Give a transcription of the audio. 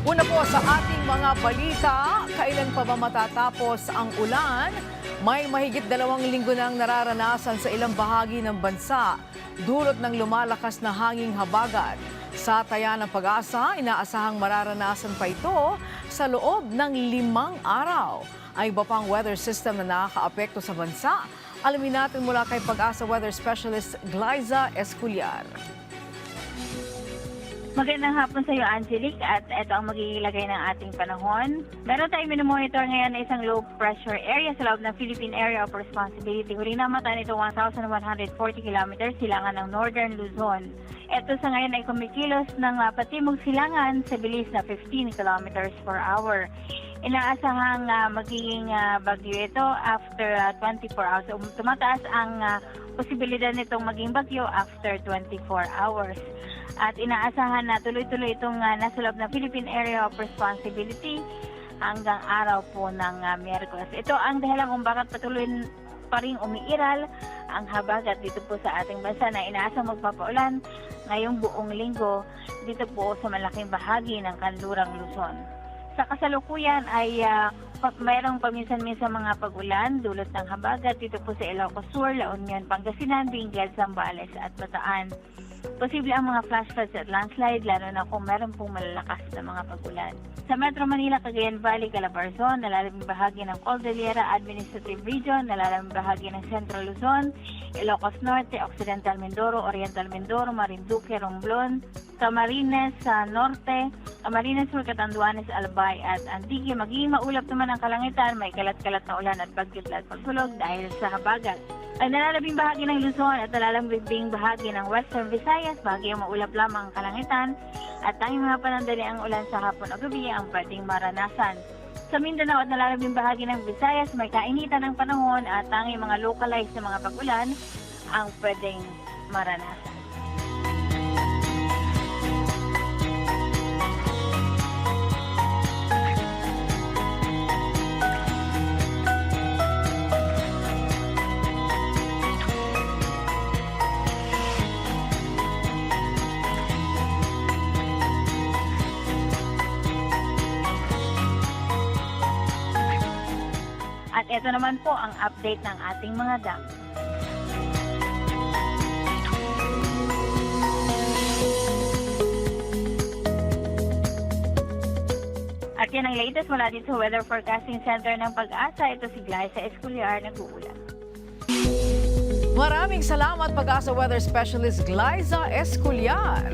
Una po sa ating mga balita, kailan pa ba matatapos ang ulan? May mahigit 2 linggo nang nararanasan sa ilang bahagi ng bansa, dulot ng lumalakas na hanging habagat. Sa taya ng Pag-asa, inaasahang mararanasan pa ito sa loob ng 5 araw. Ay iba pang weather system na nakakaapekto sa bansa. Alamin natin mula kay Pag-asa Weather Specialist Glyza Esculiar. Magandang hapon sa iyo, Angelique, at ito ang magiging lagay ng ating panahon. Meron tayong minomonitor ngayon na isang low pressure area sa loob ng Philippine Area of Responsibility. Huling namatan ito 1,140 kilometers silangan ng Northern Luzon. Ito sa ngayon ay kumikilos ng patimog silangan sa bilis na 15 kilometers per hour. Inaasahang magiging bagyo ito after 24 hours. So, tumataas ang posibilidad nitong maging bagyo after 24 hours. At inaasahan na tuloy-tuloy itong nasa loob ng Philippine Area of Responsibility hanggang araw po ng Miyerkules. Ito ang dahilan kung bakit patuloy pa rin umiiral ang habagat dito po sa ating bansa na inaasang magpapaulan ngayong buong linggo dito po sa malaking bahagi ng kanlurang Luzon. Sa kasalukuyan ay mayroong paminsan-minsan mga pag-ulan dulot ng habagat dito po sa Ilocos Sur, La Union, Pangasinan, Benguet, Zambales at Bataan. Posible ang mga flash floods at landslide lalo na kung meron pong malalakas na mga pag-ulan. Sa Metro Manila, Cagayan Valley, Calabarzon, nalalaming bahagi ng Cordillera Administrative Region, nalalaming bahagi ng Central Luzon, Ilocos Norte, Occidental Mindoro, Oriental Mindoro, Marinduque, Romblon, Camarines sa Norte, Camarines Sur, Catanduanes, Albay at Antique. Magiging maulap naman ang kalangitan, may kalat-kalat na ulan at bagyot at pagsulog dahil sa habagat. Ang nalalabing bahagi ng Luzon at nalalambing bahagi ng Western Visayas, bahagi ang maulap lamang ang kalangitan at tanging mga panandali ang ulan sa hapon o gabi ang pwedeng maranasan. Sa Mindanao at nalalabing bahagi ng Visayas, may kainitan ng panahon at tanging mga localized na mga pag-ulan ang pwedeng maranasan. At ito naman po ang update ng ating mga dam. At yan ang latest mula dito sa Weather Forecasting Center ng Pag-asa. Ito si Glyza Esculiar, nag-uulat. Maraming salamat Pag-asa Weather Specialist Glyza Esculiar.